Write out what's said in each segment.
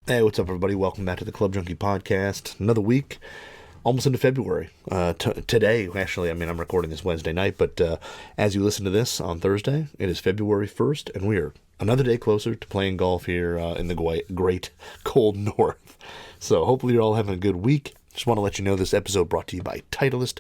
Hey, what's up, everybody? Welcome back to the Club Junkie podcast. Another week, almost into February. Today, actually, I'm recording this Wednesday night, but as you listen to this on Thursday, it is February 1st, and we are another day closer to playing golf here in the great cold north. So hopefully you're all having a good week. Just want to let you know this episode brought to you by Titleist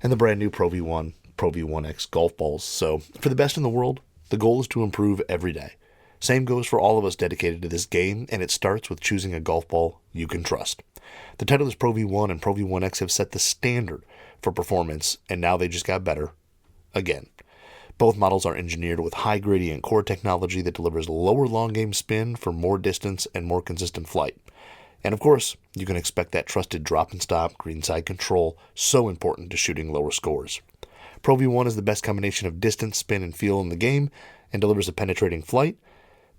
and the brand new Pro V1, Pro V1X golf balls. So for the best in the world, the goal is to improve every day. Same goes for all of us dedicated to this game, and it starts with choosing a golf ball you can trust. The Titleist Pro V1 and Pro V1X have set the standard for performance, and now they just got better again. Both models are engineered with high gradient core technology that delivers lower long game spin for more distance and more consistent flight. And of course, you can expect that trusted drop and stop greenside control, so important to shooting lower scores. Pro V1 is the best combination of distance, spin, and feel in the game, and delivers a penetrating flight.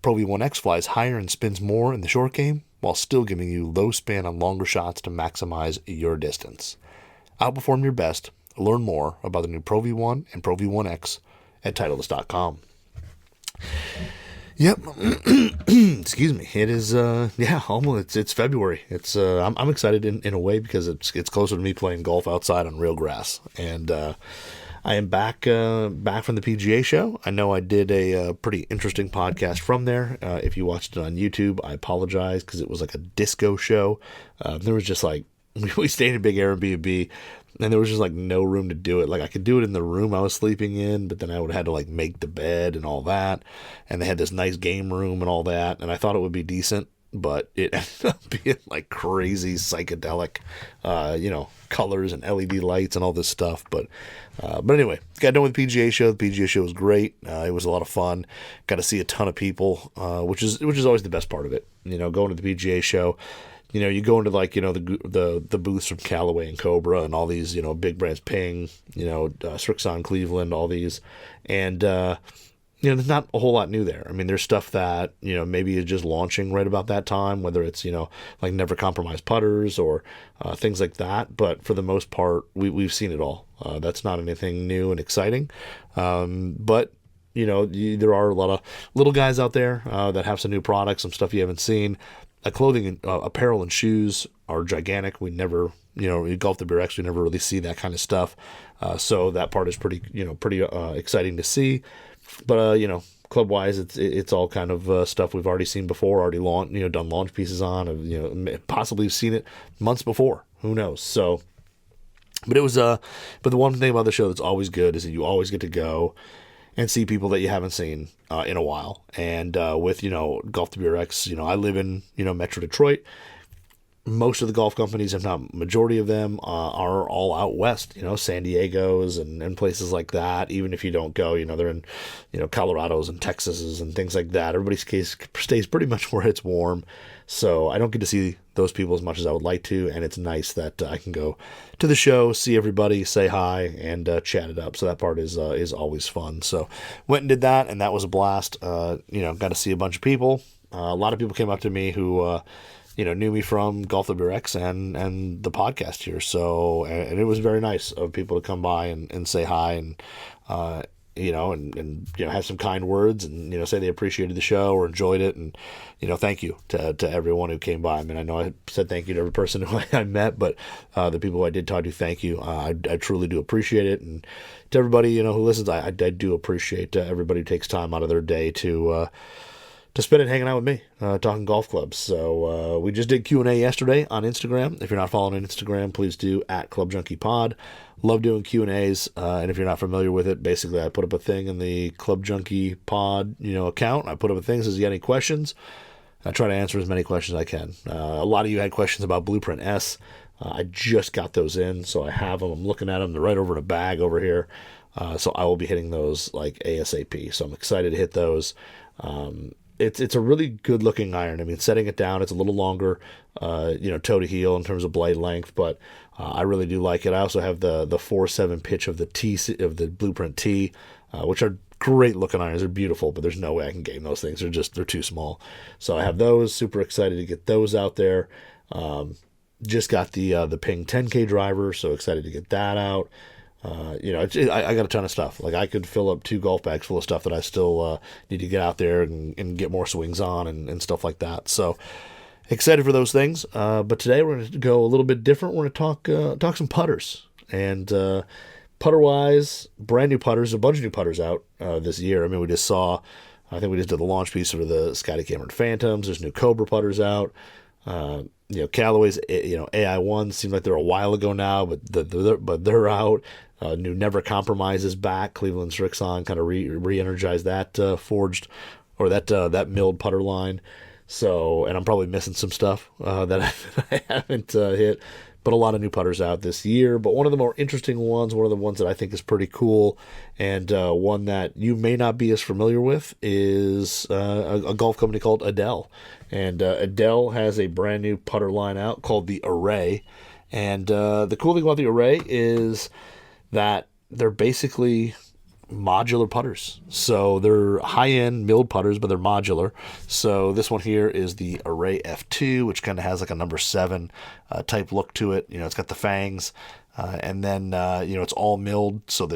Pro V1X flies higher and spins more in the short game, while still giving you low spin on longer shots to maximize your distance. Outperform your best. Learn more about the new Pro V1 and Pro V1X at Titleist.com. Yep. Excuse me. It is, almost, it's February. I'm excited in a way because it's closer to me playing golf outside on real grass. And, I am back from the PGA show. I know I did a pretty interesting podcast from there. If you watched it on YouTube, I apologize because it was like a disco show. There was just like, we stayed in a big Airbnb, and there was just like no room to do it. Like I could do it in the room I was sleeping in, but then I would have had to like make the bed and all that. And they had this nice game room and all that, and I thought it would be decent. But it ended up being like crazy psychedelic, colors and LED lights and all this stuff. But anyway, got done with the PGA show. The PGA show was great. It was a lot of fun. Got to see a ton of people, which is always the best part of it. Going to the PGA show. You go into like the booths from Callaway and Cobra and all these big brands, Ping, Srixon, Cleveland, all these, and there's not a whole lot new there. I mean, there's stuff that, maybe is just launching right about that time, whether it's, like Never Compromise putters or things like that. But for the most part, we've seen it all. That's not anything new and exciting. But there are a lot of little guys out there that have some new products, some stuff you haven't seen. Clothing and apparel and shoes are gigantic. We never, Golf the Beer actually never really see that kind of stuff. So that part is pretty exciting to see. But club wise, it's all kind of stuff we've already seen before, already done launch pieces on, possibly seen it months before. Who knows? So, but it was but the one thing about the show that's always good is that you always get to go and see people that you haven't seen in a while. And with Golf the Beer X, I live in Metro Detroit. Most of the golf companies, if not majority of them, are all out west, San Diego's and places like that. Even if you don't go, they're in, Colorado's and Texas's and things like that. Everybody's case stays pretty much where it's warm. So I don't get to see those people as much as I would like to. And it's nice that I can go to the show, see everybody, say hi, and chat it up. So that part is always fun. So went and did that, and that was a blast. Got to see a bunch of people. A lot of people came up to me who, knew me from Golf the Beer X and the podcast here. So, and it was very nice of people to come by and say hi and, have some kind words and, say they appreciated the show or enjoyed it. And, thank you to everyone who came by. I mean, I know I said thank you to every person who I met, but the people who I did talk to, thank you. I truly do appreciate it. And to everybody, who listens, I do appreciate everybody who takes time out of their day to spend it hanging out with me, talking golf clubs. So we just did Q&A yesterday on Instagram. If you're not following on Instagram, please do at Club Junkie Pod. Love doing Q&As, and if you're not familiar with it, basically I put up a thing in the Club Junkie Pod account. I put up a thing that says, you got any questions? I try to answer as many questions as I can. A lot of you had questions about Blueprint S. I just got those in, so I have them. I'm looking at them. They're right over in a bag over here. So I will be hitting those like ASAP. So I'm excited to hit those. It's a really good looking iron. I mean, setting it down, it's a little longer, toe to heel in terms of blade length, but I really do like it. I also have the 4.7 pitch of the Blueprint T, which are great looking irons. They're beautiful, but there's no way I can game those things. They're too small. So I have those. Super excited to get those out there. Just got the Ping 10K driver, so excited to get that out. I got a ton of stuff. Like I could fill up 2 golf bags full of stuff that I still need to get out there and get more swings on and stuff like that. So excited for those things. But today we're going to go a little bit different. We're going to talk some putters. And putter-wise, brand new putters, a bunch of new putters out this year. I mean, I think we just did the launch piece for the Scotty Cameron Phantoms. There's new Cobra putters out. Callaway's, AI1 seemed like they're a while ago now, but they're out. New Never Compromise is back. Cleveland Strixon kind of re-energized that forged, or that milled putter line. So, and I'm probably missing some stuff that I haven't hit, but a lot of new putters out this year. But one of the more interesting ones, one of the ones that I think is pretty cool, and one that you may not be as familiar with, is a golf company called Edel. And Edel has a brand new putter line out called the Array. And the cool thing about the Array is that they're basically modular putters. So they're high-end milled putters, but they're modular. So this one here is the Array F2, which kind of has like a number 7 type look to it. It's got the fangs, and then it's all milled. So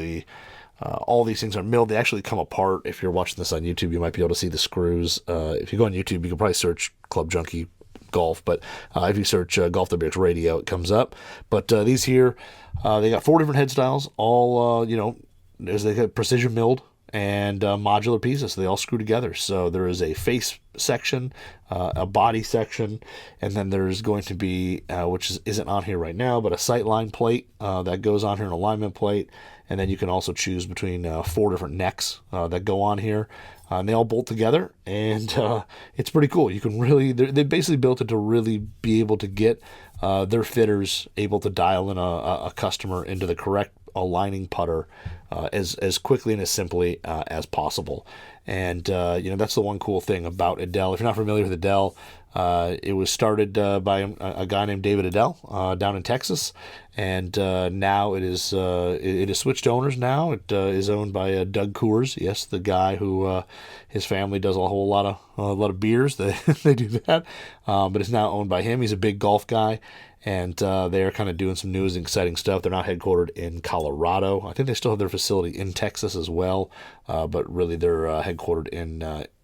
all these things are milled. They actually come apart. If you're watching this on YouTube, you might be able to see the screws. If you go on YouTube, you can probably search Club Junkie Golf, but if you search Golf WX Radio, it comes up. But these here, they got 4 different head styles, all they got precision milled and modular pieces, so they all screw together. So there is a face section, a body section, and then there's going to be, which isn't on here right now, but a sightline plate that goes on here, an alignment plate, and then you can also choose between 4 different necks that go on here. And they all bolt together, and it's pretty cool. You can really, they basically built it to really be able to get their fitters able to dial in a customer into the correct aligning putter as quickly and as simply as possible. And that's the one cool thing about Edel. If you're not familiar with Edel, it was started by a guy named David Edel down in Texas, and now it is switched owners. Now it is owned by Doug Coors. Yes, the guy who his family does a whole lot of beers. They do that, but it's now owned by him. He's a big golf guy. And they're kind of doing some new and exciting stuff. They're not headquartered in Colorado. I think they still have their facility in Texas as well, but really they're headquartered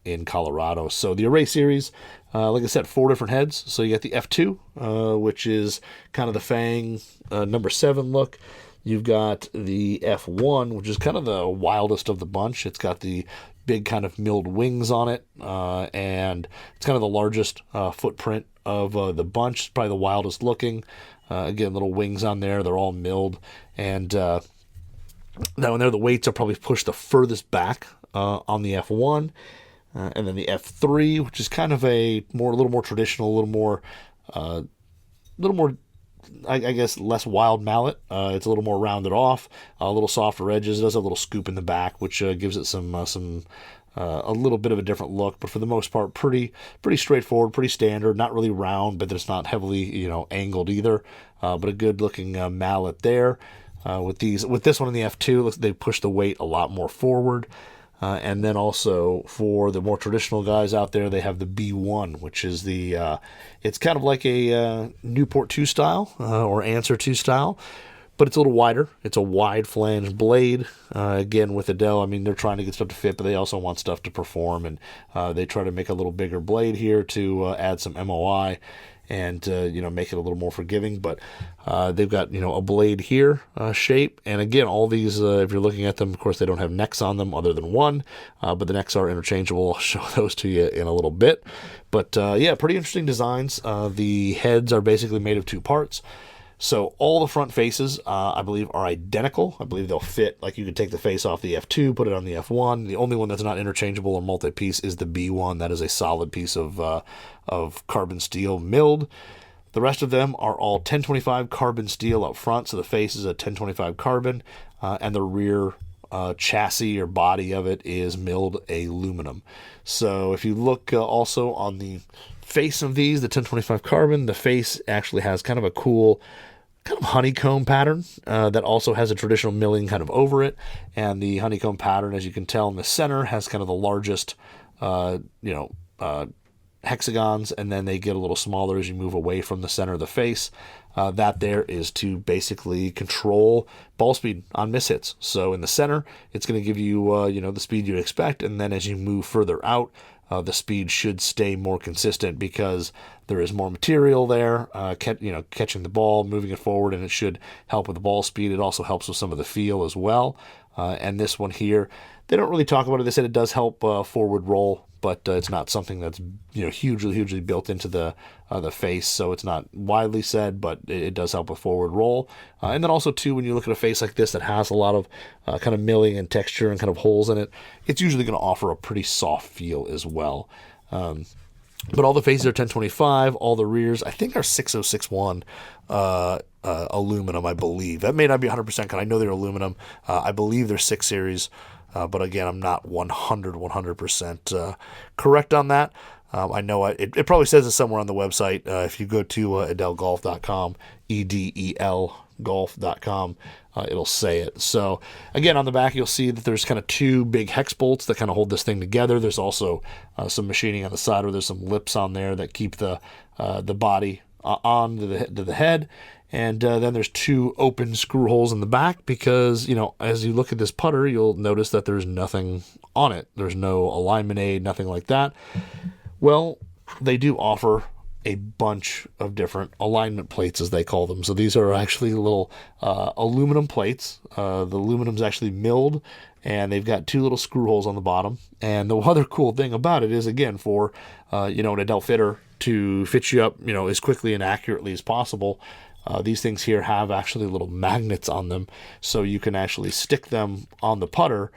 in Colorado. So the Array series, like I said, 4 different heads. So you got the F2, which is kind of the fang number 7 look. You've got the F1, which is kind of the wildest of the bunch. It's got the big kind of milled wings on it, and it's kind of the largest footprint of the bunch, probably the wildest looking. Again, little wings on there. They're all milled. And now when the weights are probably pushed the furthest back on the F1. And then the F3, which is kind of a little more traditional, a little more, I guess, less wild mallet. It's a little more rounded off, a little softer edges. It does have a little scoop in the back, which gives it some a little bit of a different look, but for the most part, pretty straightforward, pretty standard. Not really round, but it's not heavily angled either. But a good looking mallet there. With this one in the F2, they push the weight a lot more forward. And then also for the more traditional guys out there, they have the B1, which is it's kind of like a Newport 2 style or Answer 2 style. But it's a little wider. It's a wide flange blade. Again, with Edel, I mean, they're trying to get stuff to fit, but they also want stuff to perform. And they try to make a little bigger blade here to add some MOI and, make it a little more forgiving. But they've got, a blade here shape. And again, all these, if you're looking at them, of course, they don't have necks on them other than one. But the necks are interchangeable. I'll show those to you in a little bit. But, pretty interesting designs. The heads are basically made of 2 parts. So all the front faces, I believe, are identical. I believe they'll fit. Like you could take the face off the F2, put it on the F1. The only one that's not interchangeable or multi-piece is the B1. That is a solid piece of carbon steel milled. The rest of them are all 1025 carbon steel up front. So the face is a 1025 carbon, and the rear chassis or body of it is milled aluminum. So if you look also on the face of these, the 1025 carbon, the face actually has kind of a cool kind of honeycomb pattern that also has a traditional milling kind of over it. And the honeycomb pattern, as you can tell in the center, has kind of the largest, hexagons, and then they get a little smaller as you move away from the center of the face. That there is to basically control ball speed on mishits. So in the center, it's going to give you, the speed you'd expect. And then as you move further out, the speed should stay more consistent because there is more material there, catching the ball, moving it forward, and it should help with the ball speed. It also helps with some of the feel as well. And this one here, they don't really talk about it. They said it does help forward roll, but it's not something that's hugely built into the face, so it's not widely said, but it does help with forward roll. And then also too, when you look at a face like this that has a lot of kind of milling and texture and kind of holes in it, it's usually going to offer a pretty soft feel as well. But all the faces are 1025. All the rears, I think, are 6061 aluminum, I believe. That may not be 100% because I know they're aluminum. I believe they're 6 series. But again, I'm not 100% correct on that. I know it probably says it somewhere on the website. If you go to edelgolf.com, EDEL golf.com, it'll say it. So again, on the back, you'll see that there's kind of 2 big hex bolts that kind of hold this thing together. There's also some machining on the side where there's some lips on there that keep the body on to the head. And then there's 2 open screw holes in the back because, as you look at this putter, you'll notice that there's nothing on it. There's no alignment aid, nothing like that. Well, they do offer a bunch of different alignment plates, as they call them. So these are actually little aluminum plates. The aluminum's actually milled, and they've got 2 little screw holes on the bottom. And the other cool thing about it is, again, for an Edel fitter to fit you up, as quickly and accurately as possible. These things here have actually little magnets on them, so you can actually stick them on the putter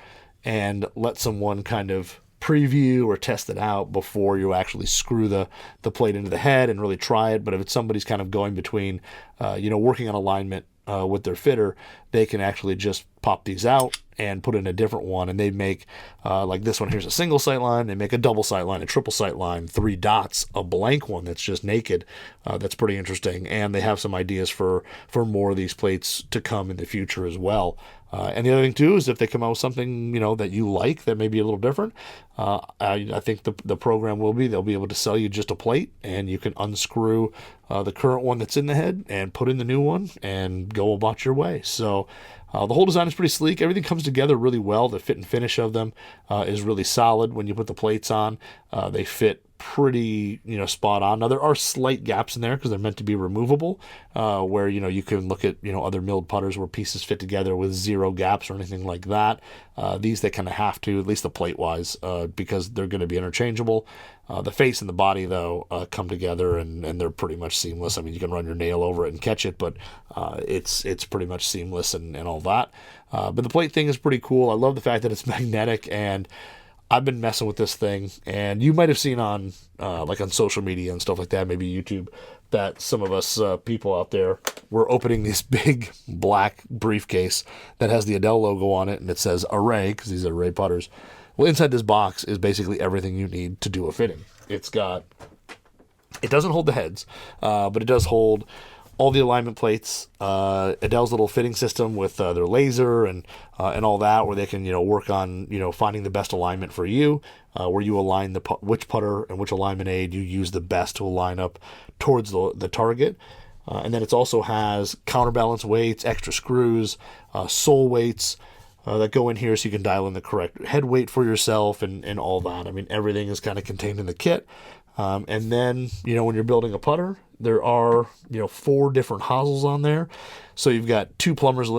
and let someone kind of preview or test it out before you actually screw the plate into the head and really try it. But if it's somebody's kind of going between, working on alignment with their fitter, they can actually just pop these out and put in a different one. And they make, like this one here's a single sight line. They make a double sight line, a triple sight line, 3 dots, a blank one that's just naked. That's pretty interesting. And they have some ideas for more of these plates to come in the future as well. And the other thing too is if they come out with something that you like that may be a little different, I think the program will be they'll be able to sell you just a plate, and you can unscrew the current one that's in the head and put in the new one and go about your way. So the whole design is pretty sleek. Everything comes together really well. The fit and finish of them is really solid. When you put the plates on, they fit pretty spot on. Now there are slight gaps in there because they're meant to be removable, where you can look at other milled putters where pieces fit together with 0 gaps or anything like that. These they kind of have to, at least the plate wise, because they're going to be interchangeable. The face and the body though come together and they're pretty much seamless. I mean, you can run your nail over it and catch it, but it's pretty much seamless and all that. But the plate thing is pretty cool. I love the fact that it's magnetic, and I've been messing with this thing, and you might have seen on like on social media and stuff like that, maybe YouTube, that some of us people out there were opening this big black briefcase that has the Edel logo on it, and it says Array, because these are Array putters. Well, inside this box is basically everything you need to do a fitting. It doesn't hold the heads, but it does hold all the alignment plates, Edel's little fitting system with their laser and all that, where they can work on finding the best alignment for you, where you align which putter and which alignment aid you use the best to align up towards the target. And then it also has counterbalance weights, extra screws, sole weights that go in here, so you can dial in the correct head weight for yourself and all that. I mean, everything is kind of contained in the kit. And then when you're building a putter, there are 4 different hosels on there. So you've got 2 plumbers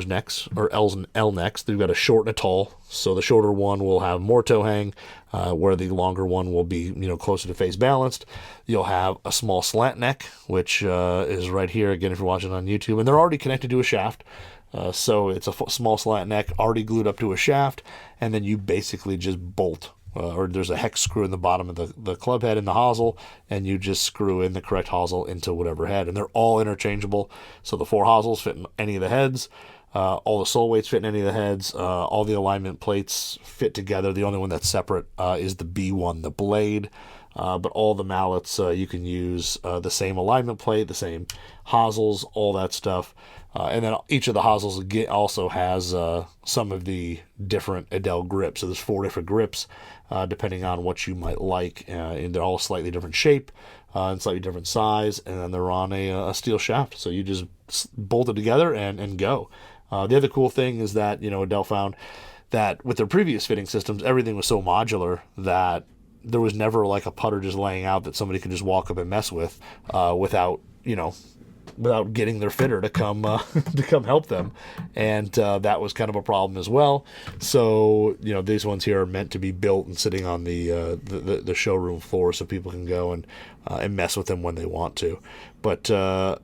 necks, or L necks. You've got a short and a tall. So the shorter one will have more toe hang, where the longer one will be closer to face balanced. You'll have a small slant neck, which is right here again if you're watching on YouTube, and they're already connected to a shaft. So it's a small slant neck already glued up to a shaft, and then you basically just bolt. Or there's a hex screw in the bottom of the club head in the hosel, and you just screw in the correct hosel into whatever head. And they're all interchangeable. So the 4 hosels fit in any of the heads. All the sole weights fit in any of the heads. All the alignment plates fit together. The only one that's separate is the B1, the blade. But all the mallets, you can use the same alignment plate, the same hosels, all that stuff. And then each of the hosels also has some of the different Edel grips. So there's 4 different grips, depending on what you might like. And they're all slightly different shape and slightly different size. And then they're on a steel shaft. So you just bolt it together and go. The other cool thing is that, Edel found that with their previous fitting systems, everything was so modular that there was never like a putter just laying out that somebody could just walk up and mess with without, without getting their fitter to come to come help them, and that was kind of a problem as well. So these ones here are meant to be built and sitting on the showroom floor so people can go and mess with them when they want to. But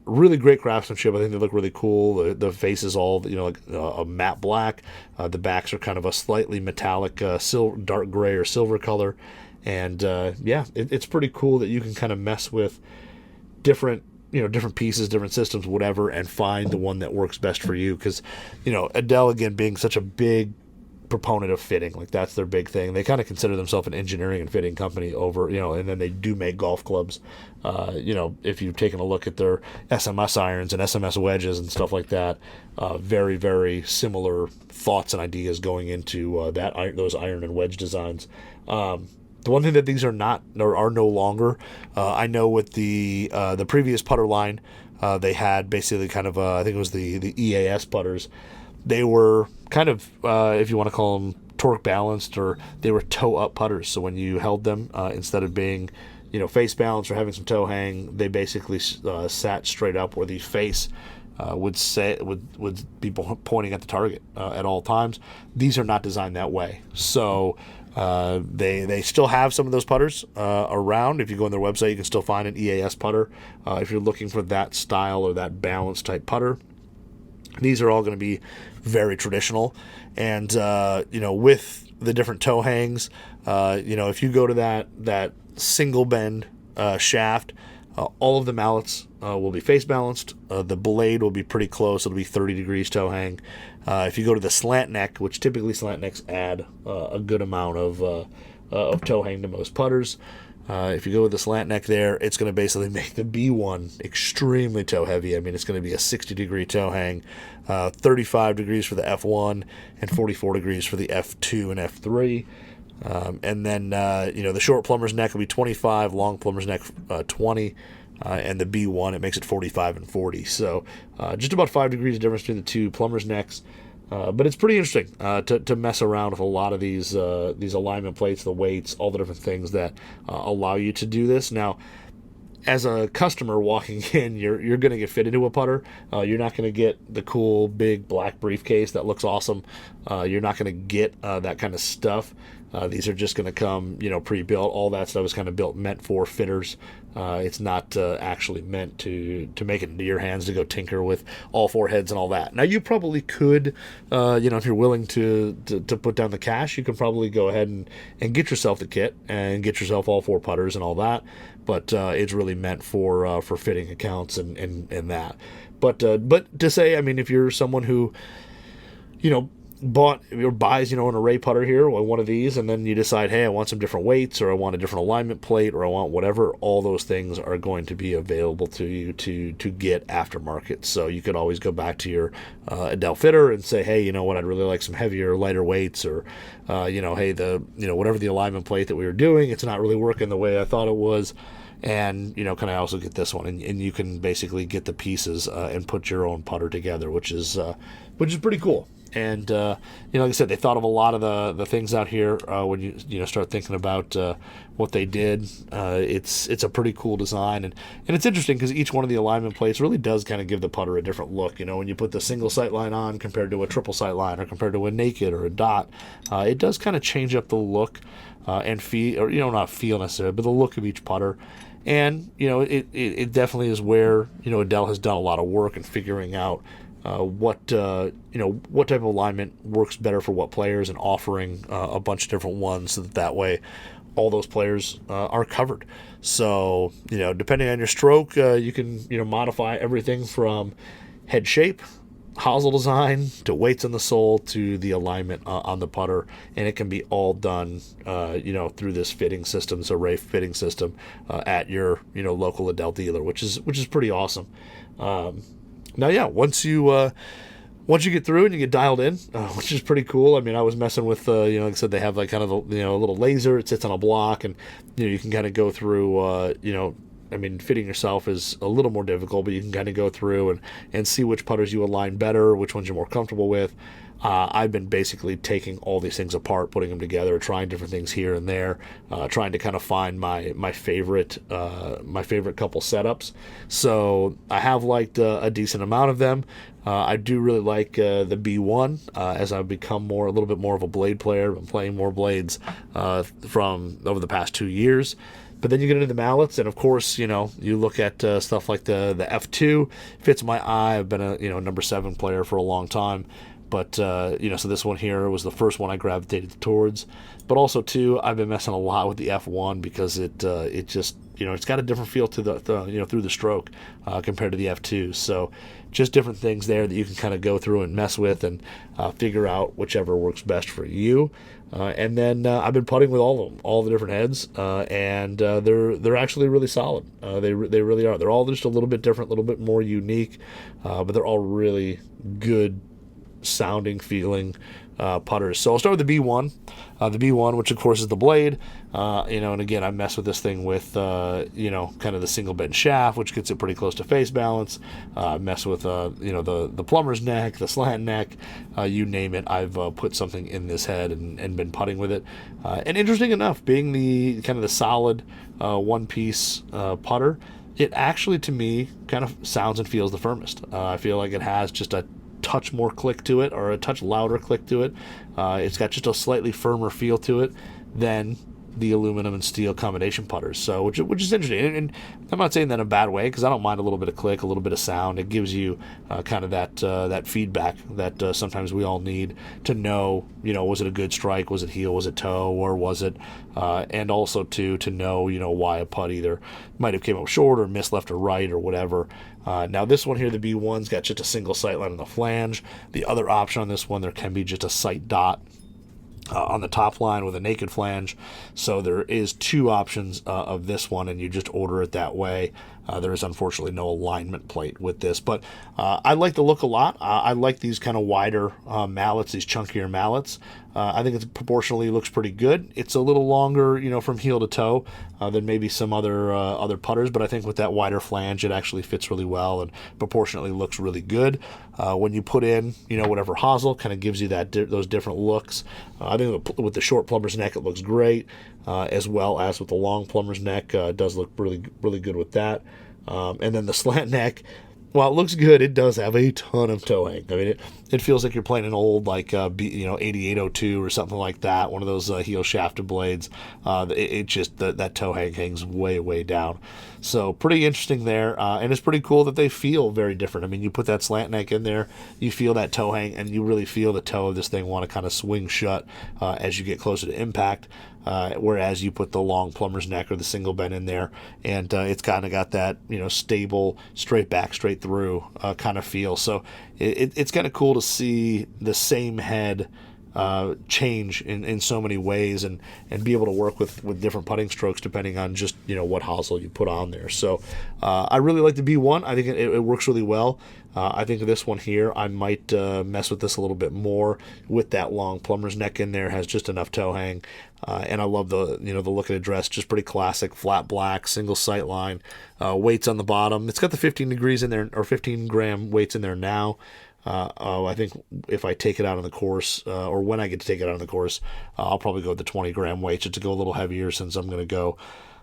really great craftsmanship. I think they look really cool. The face is all like a matte black. The backs are kind of a slightly metallic dark gray or silver color, and it's pretty cool that you can kind of mess with different pieces, different systems, whatever, and find the one that works best for you. Because, Edel, again, being such a big proponent of fitting, like that's their big thing. They kind of consider themselves an engineering and fitting company over, and then they do make golf clubs. If you've taken a look at their SMS irons and SMS wedges and stuff like that, very, very similar thoughts and ideas going into those iron and wedge designs. The one thing that these are not or are no longer, I know with the previous putter line, they had basically kind of I think it was the EAS putters. They were kind of if you want to call them torque balanced, or they were toe up putters. So when you held them, instead of being face balanced or having some toe hang, they basically sat straight up, where the face would be pointing at the target at all times. These are not designed that way. So they still have some of those putters around. If you go on their website, you can still find an EAS putter if you're looking for that style or that balance type putter. These are all going to be very traditional, and with the different toe hangs, if you go to that single bend shaft, all of the mallets will be face balanced. The blade will be pretty close. It'll be 30 degrees toe hang. If you go to the slant neck, which typically slant necks add a good amount of toe hang to most putters. If you go with the slant neck there, it's going to basically make the B1 extremely toe heavy. I mean, it's going to be a 60 degree toe hang, 35 degrees for the F1 and 44 degrees for the F2 and F3. And then, the short plumber's neck will be 25, long plumber's neck 20, and the B1, it makes it 45 and 40. So just about 5 degrees difference between the two plumber's necks. But it's pretty interesting to mess around with a lot of these alignment plates, the weights, all the different things that allow you to do this. Now, as a customer walking in, you're going to get fit into a putter. You're not going to get the cool big black briefcase that looks awesome. You're not going to get that kind of stuff. These are just going to come, pre-built. All that stuff is kind of meant for fitters. It's not actually meant to make it into your hands to go tinker with all four heads and all that. Now, you probably could, if you're willing to put down the cash, you can probably go ahead and get yourself the kit and get yourself all four putters and all that. But it's really meant for fitting accounts and that. But to say, I mean, if you're someone who, bought or buys, an array putter here, or one of these, and then you decide, hey, I want some different weights, or I want a different alignment plate, or I want whatever, all those things are going to be available to you to get aftermarket. So you could always go back to your Edel fitter and say, hey, you know what, I'd really like some heavier, lighter weights, or hey, whatever the alignment plate that we were doing, it's not really working the way I thought it was. And, can I also get this one? And you can basically get the pieces and put your own putter together, which is pretty cool. And, like I said, they thought of a lot of the things out here when you start thinking about what they did. It's a pretty cool design. And it's interesting because each one of the alignment plates really does kind of give the putter a different look. When you put the single sight line on compared to a triple sight line, or compared to a naked or a dot, it does kind of change up the look and feel, or, not feel necessarily, but the look of each putter. And, it definitely is where, Edel has done a lot of work in figuring out what type of alignment works better for what players, and offering a bunch of different ones so that way all those players are covered. So, depending on your stroke, you can, modify everything from head shape, hosel design, to weights in the sole, to the alignment on the putter, and it can be all done through this fitting system, this array fitting system at your local Edel dealer, which is pretty awesome. Now, yeah, once you get through and you get dialed in, which is pretty cool. I mean, I was messing with, like I said, they have like kind of a little laser. It sits on a block, and you can kind of go through, I mean, fitting yourself is a little more difficult, but you can kind of go through and see which putters you align better, which ones you're more comfortable with. I've been basically taking all these things apart, putting them together, trying different things here and there, trying to kind of find my favorite couple setups. So I have liked a decent amount of them. I do really like the B1 as I've become a little bit more of a blade player. I'm playing more blades from over the past 2 years. But then you get into the mallets, and of course, you look at stuff like the F2 fits my eye. I've been a number 7 player for a long time. But, so this one here was the first one I gravitated towards. But also, too, I've been messing a lot with the F1 because it just, it's got a different feel to the through the stroke compared to the F2. So just different things there that you can kind of go through and mess with and figure out whichever works best for you. And then I've been putting with all of them, all the different heads, and they're actually really solid. They really are. They're all just a little bit different, a little bit more unique, but they're all really good sounding, feeling putters. So I'll start with the B1. The B1, which of course is the blade, and again, I mess with this thing with, kind of the single bend shaft, which gets it pretty close to face balance. Mess with, the plumber's neck, the slant neck, you name it. I've put something in this head and been putting with it. And interesting enough, being the kind of the solid one-piece putter, it actually, to me, kind of sounds and feels the firmest. I feel like it has just a touch more click to it, or a touch louder click to it. It's got just a slightly firmer feel to it than the aluminum and steel combination putters. So, which is interesting. And I'm not saying that in a bad way, because I don't mind a little bit of click, a little bit of sound. It gives you kind of that feedback that sometimes we all need to know. Was it a good strike? Was it heel? Was it toe? Or was it? And also to know why a putt either might have came up short or missed left or right or whatever. Now this one here, the B1's got just a single sight line on the flange. The other option on this one, there can be just a sight dot on the top line with a naked flange. So there is 2 options of this one, and you just order it that way. There is unfortunately no alignment plate with this, but I like the look a lot. I like these kind of wider mallets, these chunkier mallets. I think it proportionally looks pretty good. It's a little longer, from heel to toe than maybe some other putters, but I think with that wider flange, it actually fits really well and proportionately looks really good. When you put in, whatever hosel, kind of gives you those different looks. I think with the short plumber's neck, it looks great, as well as with the long plumber's neck. It does look really, really good with that. And then the slant neck, while it looks good, it does have a ton of toe hang. I mean, it feels like you're playing an old 8802 or something like that, one of those heel shafted blades. It just that toe hang hangs way, way down. So pretty interesting there, and it's pretty cool that they feel very different. I mean, you put that slant neck in there, you feel that toe hang, and you really feel the toe of this thing want to kind of swing shut as you get closer to impact. Whereas you put the long plumber's neck or the single bend in there, and it's kind of got that stable, straight back, straight through kind of feel. So it's kind of cool to see the same head change in so many ways, and be able to work with different putting strokes depending on just what hosel you put on there. So I really like the B1. I think it works really well. I think this one here, I might mess with this a little bit more with that long plumber's neck in there. Has just enough toe hang, and I love the the look of the dress. Just pretty classic, flat black, single sight line, weights on the bottom. It's got the 15 degrees in there, or 15 gram weights in there now. I think if I take it out on the course, or when I get to take it out on the course, I'll probably go with the 20 gram weight just to go a little heavier, since I'm going to go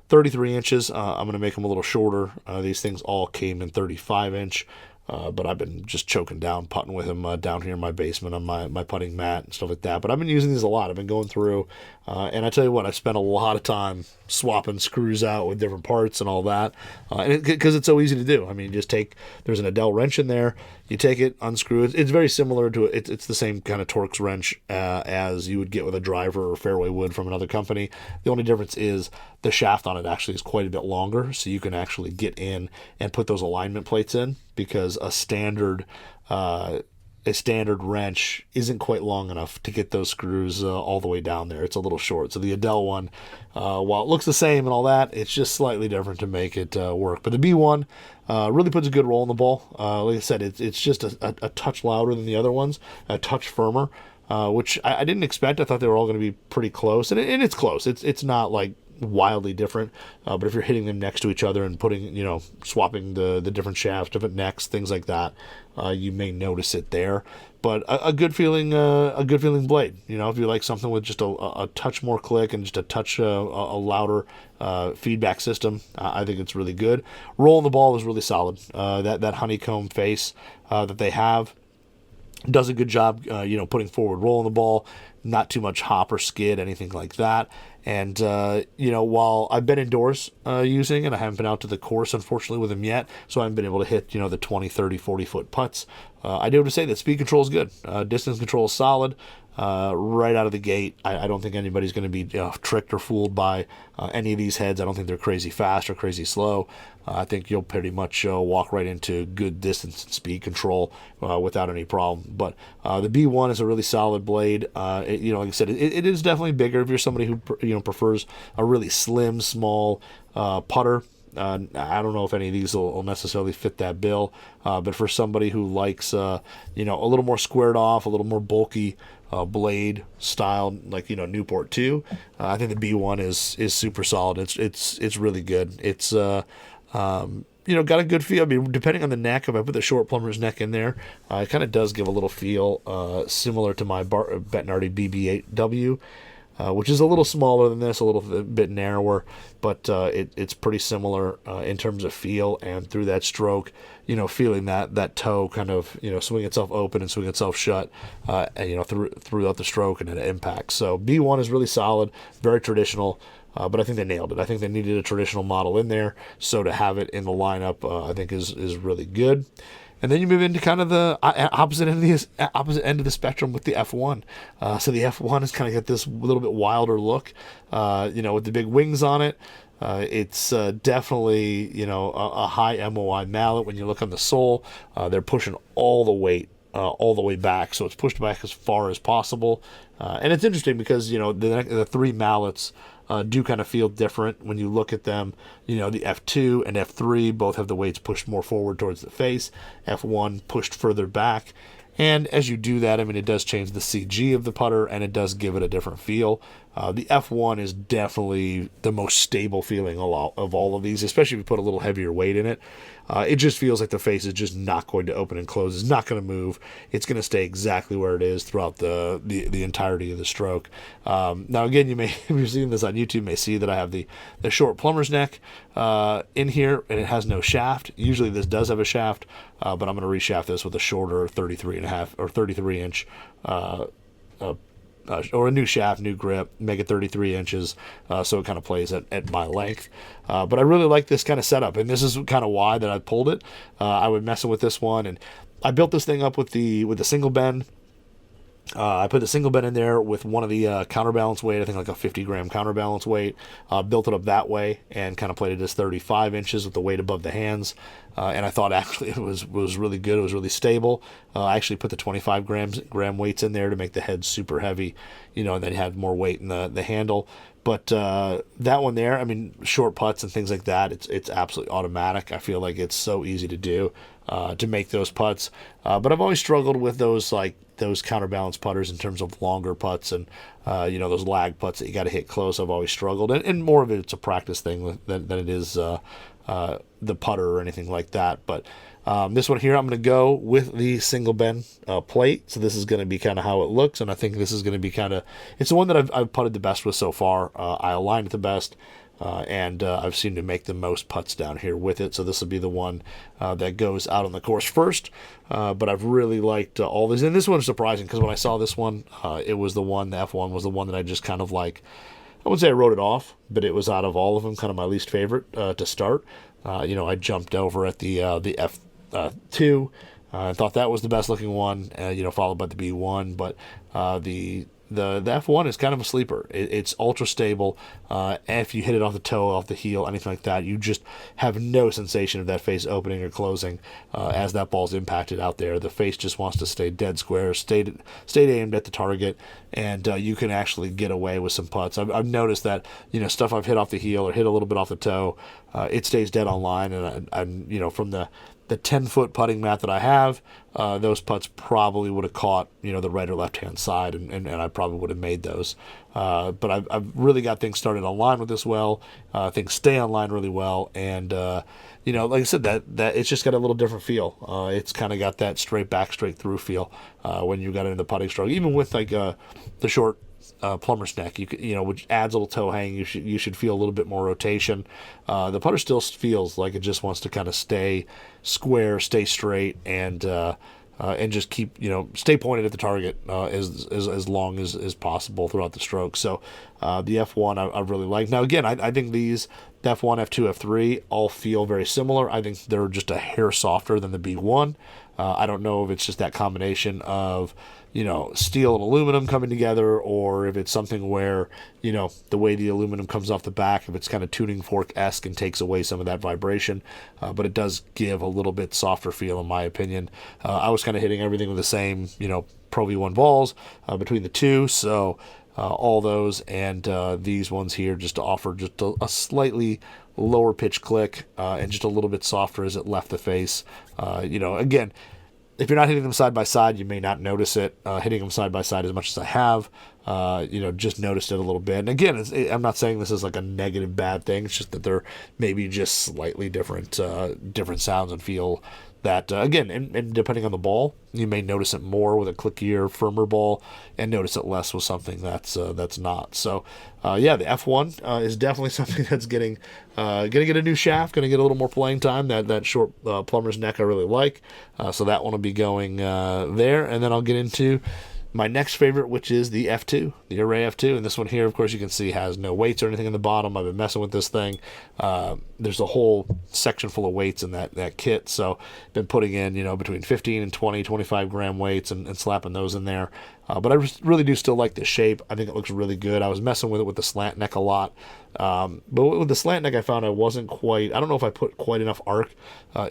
33 inches. I'm going to make them a little shorter. These things all came in 35 inch. But I've been just choking down, putting with them down here in my basement on my putting mat and stuff like that. But I've been using these a lot. I've been going through, and I tell you what, I spent a lot of time swapping screws out with different parts and all that, because it's so easy to do. I mean, there's an Edel wrench in there. You take it, unscrew it. It's very similar to it's the same kind of Torx wrench as you would get with a driver or fairway wood from another company. The only difference is the shaft on it actually is quite a bit longer, so you can actually get in and put those alignment plates in, because a standard wrench isn't quite long enough to get those screws all the way down there. It's a little short. So the Edel one, while it looks the same and all that, it's just slightly different to make it work. But the B1 really puts a good roll in the ball. Like I said, it's just a touch louder than the other ones, a touch firmer, which I didn't expect. I thought they were all going to be pretty close, and it's close. It's not like wildly different. But if you're hitting them next to each other and putting, swapping the different shafts, different necks, things like that, you may notice it there. But a good feeling blade. If you like something with just a touch more click and just a touch a louder feedback system, I think it's really good. Rolling the ball is really solid. That honeycomb face that they have does a good job, putting forward, rolling the ball, not too much hop or skid, anything like that. And, while I've been indoors using it, I haven't been out to the course, unfortunately, with them yet, so I haven't been able to hit, the 20, 30, 40-foot putts. I do have to say that speed control is good. Distance control is solid. Right out of the gate, I don't think anybody's going to be tricked or fooled by any of these heads. I don't think they're crazy fast or crazy slow. I think you'll pretty much walk right into good distance and speed control without any problem. But the B1 is a really solid blade. Like I said, it is definitely bigger if you're somebody who prefers a really slim, small putter. I don't know if any of these will necessarily fit that bill, but for somebody who likes, a little more squared off, a little more bulky blade style, like Newport 2, I think the B1 is super solid. It's really good. It's got a good feel. I mean, depending on the neck, if I put the short plumber's neck in there, it kind of does give a little feel similar to my Bettinardi BB8W. Which is a little smaller than this, a little bit narrower, but it's pretty similar in terms of feel, and through that stroke, feeling that toe kind of, swing itself open and swing itself shut, throughout the stroke and at impact. So B1 is really solid, very traditional, but I think they nailed it. I think they needed a traditional model in there, so to have it in the lineup, I think is really good. And then you move into kind of the opposite end of the spectrum with the F1. So the F1 has kind of got this little bit wilder look, with the big wings on it. It's definitely, a high MOI mallet. When you look on the sole, they're pushing all the weight all the way back, so it's pushed back as far as possible. And it's interesting because, the three mallets do kind of feel different when you look at them. The F2 and F3 both have the weights pushed more forward towards the face, F1 pushed further back. And as you do that, it does change the CG of the putter, and it does give it a different feel. The F1 is definitely the most stable feeling of all of these, especially if you put a little heavier weight in it. It just feels like the face is just not going to open and close. It's not going to move. It's going to stay exactly where it is throughout the entirety of the stroke. Now, again, if you're seeing this on YouTube, you may see that I have the short plumber's neck in here, and it has no shaft. Usually this does have a shaft, but I'm going to reshaft this with a shorter 33.5 or 33 inch or a new shaft, new grip, make it 33 inches, so it kind of plays at my length. But I really like this kind of setup, and this is kind of why that I pulled it. I would messing with this one, and I built this thing up with the single bend. I put the single bend in there with one of the counterbalance weight, I think like a 50-gram counterbalance weight. Built it up that way and kind of played it as 35 inches with the weight above the hands. And I thought actually it was really good. It was really stable. I actually put the 25 gram weights in there to make the head super heavy, and then had more weight in the handle. But that one there, short putts and things like that, it's absolutely automatic. I feel like it's so easy to do to make those putts. But I've always struggled with those counterbalance putters in terms of longer putts and those lag putts that you got to hit close. I've always struggled, and more of it's a practice thing than it is the putter or anything like that. But this one here, I'm going to go with the single bend plate. So this is going to be kind of how it looks, and I think this is going to be it's the one that I've putted the best with so far. I aligned it the best. And I've seemed to make the most putts down here with it. So this will be the one that goes out on the course first. But I've really liked all these. And this one's surprising because when I saw this one, it was the F1 was the one that I just kind of like, I wouldn't say I wrote it off, but it was out of all of them kind of my least favorite to start. I jumped over at the F2. I thought that was the best looking one, followed by the B1. But the F1 is kind of a sleeper. It's ultra stable. If you hit it off the toe, off the heel, anything like that, you just have no sensation of that face opening or closing as that ball's impacted out there. The face just wants to stay dead square, stay aimed at the target, and you can actually get away with some putts. I've noticed that stuff I've hit off the heel or hit a little bit off the toe, it stays dead on line. And you know, from the 10-foot putting mat that I have, those putts probably would have caught, you know, the right or left hand side, and I probably would have made those. But I've really got things started on line with this well. Things stay on line really well, and you know, like I said, that it's just got a little different feel. It's kind of got that straight back, straight through feel when you got it in the putting stroke, even with like the short plumber's neck, you know, which adds a little toe hang. You should feel a little bit more rotation. The putter still feels like it just wants to kind of stay square, stay straight, and just keep, you know, stay pointed at the target as long as possible throughout the stroke. So the F1 I really like. Now again, I think these F1, F2, F3 all feel very similar. I think they're just a hair softer than the B1. I don't know if it's just that combination of, you know, steel and aluminum coming together, or if it's something where, you know, the way the aluminum comes off the back, if it's kind of tuning fork-esque and takes away some of that vibration. But it does give a little bit softer feel, in my opinion. I was kind of hitting everything with the same, you know, Pro V1 balls between the two, so all those and these ones here just offer just a slightly lower pitch click and just a little bit softer as it left the face. You know, again, if you're not hitting them side by side, you may not notice it. Hitting them side by side as much as I have, you know, just noticed it a little bit. And again, I'm not saying this is like a negative bad thing. It's just that they're maybe just slightly different sounds and feel. That again, and depending on the ball, you may notice it more with a clickier, firmer ball, and notice it less with something that's not. So, yeah, the F1 is definitely something that's gonna get a new shaft, gonna get a little more playing time. That short plumber's neck I really like, so that one will be going there, and then I'll get into my next favorite, which is the F2, the Array F2. And this one here, of course, you can see has no weights or anything in the bottom. I've been messing with this thing. There's a whole section full of weights in that kit. So been putting in, you know, between 15 and 20, 25 gram weights and slapping those in there. But I really do still like the shape. I think it looks really good. I was messing with it with the slant neck a lot. But with the slant neck, I found I wasn't quite, I don't know if I put quite enough arc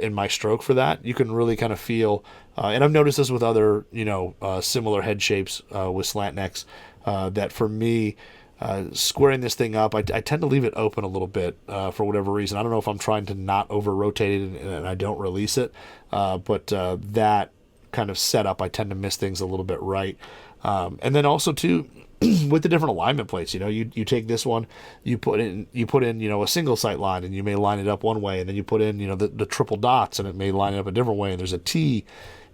in my stroke for that. You can really kind of feel, and I've noticed this with other, you know, similar head shapes with slant necks, that for me, squaring this thing up, I tend to leave it open a little bit for whatever reason. I don't know if I'm trying to not over rotate it and I don't release it, but that kind of setup, I tend to miss things a little bit right. And then also too, with the different alignment plates, you know, you take this one, you put in, you know, a single sight line, and you may line it up one way, and then you put in, you know, the triple dots, and it may line it up a different way. And there's a T,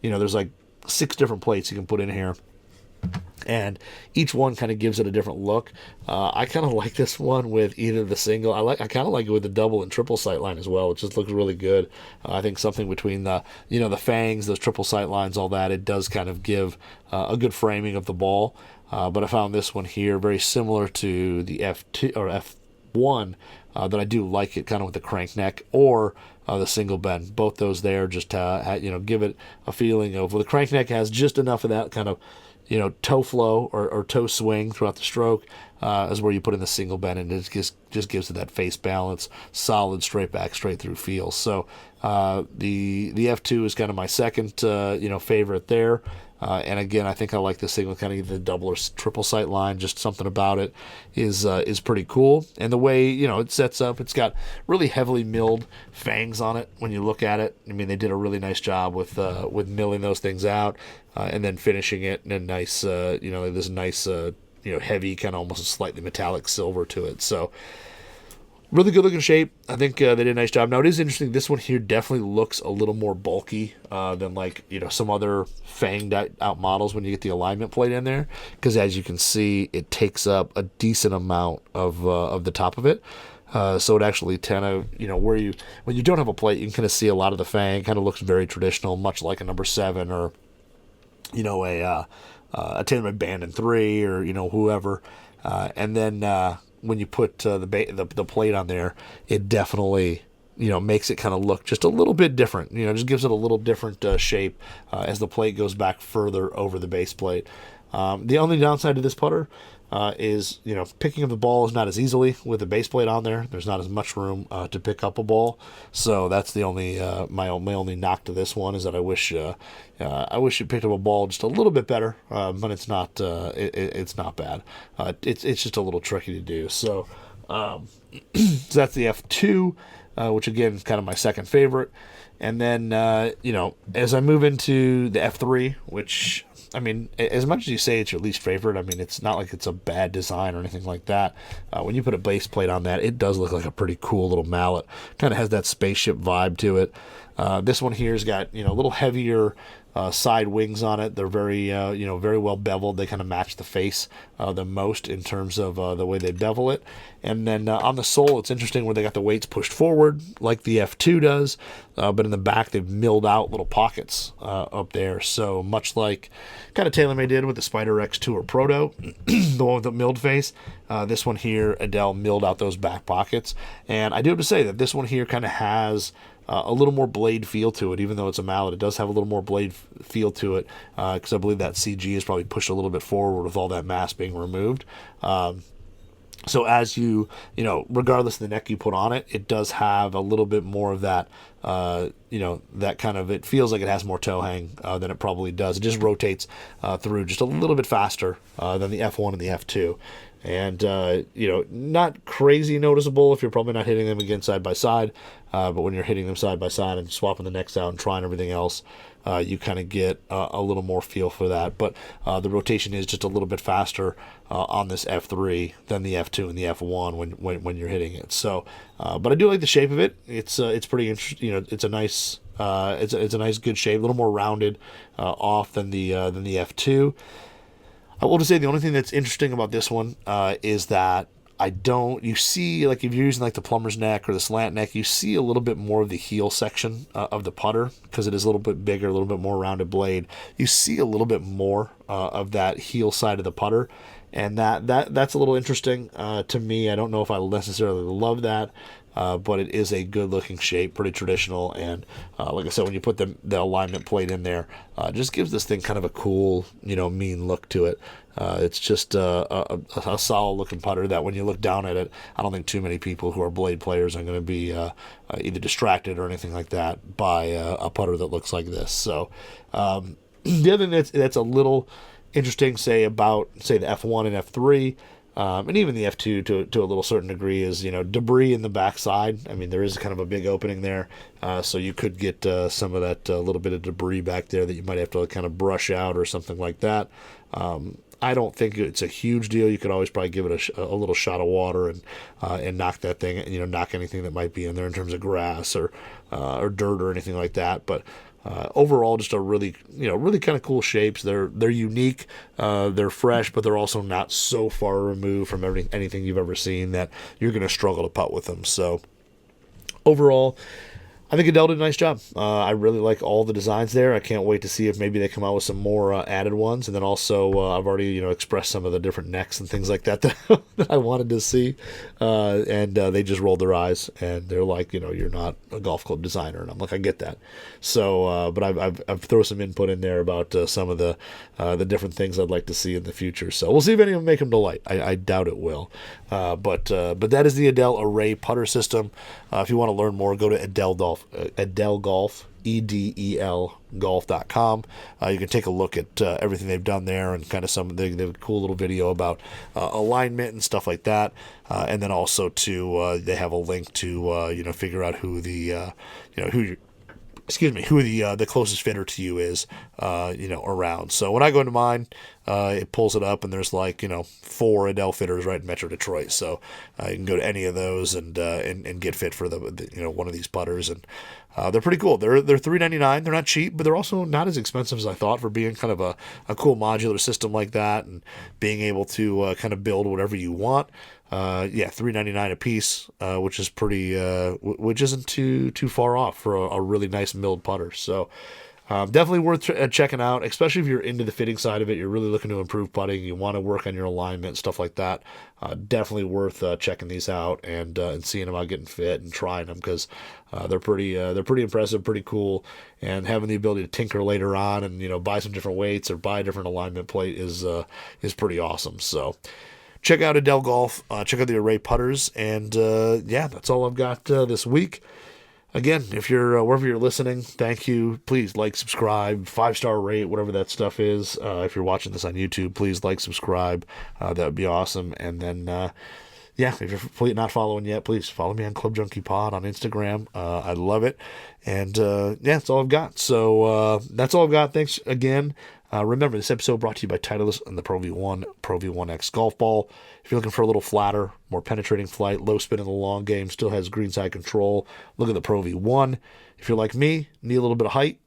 you know, there's like 6 different plates you can put in here, and each one kind of gives it a different look. I kind of like this one with either the single. I kind of like it with the double and triple sight line as well. It just looks really good. I think something between the, you know, the fangs, those triple sight lines, all that, it does kind of give a good framing of the ball. But I found this one here very similar to the F2 or F1, that I do like it kind of with the crank neck or the single bend. Both those there just you know, give it a feeling of, well, the crank neck has just enough of that kind of, you know, toe flow or toe swing throughout the stroke, is where you put in the single bend, and it just gives it that face balance, solid straight back, straight through feel. So the F2 is kind of my second you know, favorite there. And again, I think I like this thing with kind of the double or triple sight line. Just something about it is pretty cool. And the way, you know, it sets up, it's got really heavily milled fangs on it when you look at it. I mean, they did a really nice job with milling those things out and then finishing it in a nice, you know, this nice, you know, heavy, kind of almost slightly metallic silver to it. So really good looking shape. I think they did a nice job. Now it is interesting. This one here definitely looks a little more bulky than, like, you know, some other fanged out models when you get the alignment plate in there, because as you can see, it takes up a decent amount of the top of it. So it actually kind of, you know, when you don't have a plate, you can kind of see a lot of the fang. Kind of looks very traditional, much like a number 7 or, you know, a TaylorMade Bandon 3 or, you know, whoever. And then when you put the plate on there, it definitely, you know, makes it kind of look just a little bit different. You know, just gives it a little different shape as the plate goes back further over the base plate. The only downside to this putter is, you know, picking up the ball is not as easily with the base plate on there. There's not as much room to pick up a ball. So that's the only my only knock to this one, is that I wish it picked up a ball just a little bit better. But it's not it's not bad. It's just a little tricky to do. So so that's the F2. which again is kind of my second favorite. And then, as I move into the F3, which, I mean, as much as you say it's your least favorite, I mean, it's not like it's a bad design or anything like that. When you put a base plate on that, it does look like a pretty cool little mallet. Kind of has that spaceship vibe to it. This one here's got, a little heavier side wings on it. They're very, very well beveled. They kind of match the face the most in terms of the way they bevel it. And then on the sole, it's interesting where they got the weights pushed forward like the F2 does, but in the back they've milled out little pockets up there. So much like kind of TaylorMade did with the Spider X2 or Proto, the one with the milled face, this one here, Edel milled out those back pockets. And I do have to say that this one here kind of has a little more blade feel to it. Even though it's a mallet, it does have a little more blade feel to it, because I believe that CG is probably pushed a little bit forward with all that mass being removed. So as regardless of the neck you put on it, it does have a little bit more of that, that kind of, it feels like it has more toe hang than it probably does. It just rotates through just a little bit faster than the F1 and the F2. And, not crazy noticeable if you're probably not hitting them again side by side. But when you're hitting them side by side and swapping the necks out and trying everything else, you kind of get a little more feel for that. But the rotation is just a little bit faster on this F3 than the F2 and the F1 when you're hitting it. So, but I do like the shape of it. It's pretty interesting. It's a nice it's a nice good shape, a little more rounded off than the F2. I will just say the only thing that's interesting about this one is that you see, like if you're using like the plumber's neck or the slant neck, you see a little bit more of the heel section of the putter because it is a little bit bigger, a little bit more rounded blade. You see a little bit more of that heel side of the putter, and that's a little interesting to me. I don't know if I necessarily love that. But it is a good looking shape, pretty traditional, and like I said, when you put the alignment plate in there, it just gives this thing kind of a cool, mean look to it. It's just a solid looking putter that when you look down at it, I don't think too many people who are blade players are going to be either distracted or anything like that by a putter that looks like this. So the other thing that's a little interesting, say the F1 and F3, and even the F2 to a little certain degree, is debris in the backside. I mean, there is kind of a big opening there, so you could get some of that little bit of debris back there that you might have to kind of brush out or something like that. I don't think it's a huge deal. You could always probably give it a little shot of water and knock that thing, knock anything that might be in there in terms of grass or dirt or anything like that. But overall, just a really kind of cool shapes. They're unique, they're fresh, but they're also not so far removed from anything you've ever seen that you're going to struggle to putt with them. So overall, I think Edel did a nice job. I really like all the designs there. I can't wait to see if maybe they come out with some more added ones. And then also, I've already expressed some of the different necks and things like that that I wanted to see. And they just rolled their eyes and they're like, you're not a golf club designer. And I'm like, I get that. So, but I've thrown some input in there about some of the different things I'd like to see in the future. So we'll see if any of them make them to light. I doubt it will. But that is the Edel Array putter system. If you want to learn more, go to Edel Golf, Edel Golf.com. You can take a look at everything they've done there and kind of they have a cool little video about alignment and stuff like that. And then also they have a link to figure out who the closest fitter to you is, around. So when I go into mine, it pulls it up and there's 4 Edel fitters right in Metro Detroit. So you can go to any of those and get fit for the one of these putters. And they're pretty cool. They're $3.99. They're not cheap, but they're also not as expensive as I thought for being kind of a cool modular system like that and being able to kind of build whatever you want. $3.99 a piece, which is pretty, which isn't too far off for a really nice milled putter. So definitely worth checking out, especially if you're into the fitting side of it. You're really looking to improve putting. You want to work on your alignment, stuff like that. Definitely worth checking these out and seeing them out getting fit and trying them because they're pretty impressive, pretty cool. And having the ability to tinker later on and buy some different weights or buy a different alignment plate is pretty awesome. So check out Edel Golf. Check out the Array putters, and that's all I've got this week. Again, if you're wherever you're listening, thank you. Please like, subscribe, 5-star rate, whatever that stuff is. If you're watching this on YouTube, please like, subscribe. That would be awesome. And then, yeah, if you're not following yet, please follow me on Club Junkie Pod on Instagram. I love it. And yeah, that's all I've got. So that's all I've got. Thanks again. Remember, this episode brought to you by Titleist and the Pro V1, Pro V1X golf ball. If you're looking for a little flatter, more penetrating flight, low spin in the long game, still has greenside control, look at the Pro V1. If you're like me, need a little bit of height,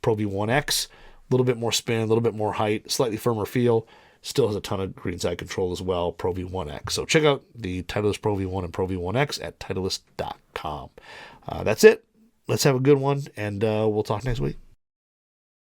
Pro V1X, a little bit more spin, a little bit more height, slightly firmer feel, still has a ton of greenside control as well, Pro V1X. So check out the Titleist Pro V1 and Pro V1X at Titleist.com. That's it. Let's have a good one, and we'll talk next week.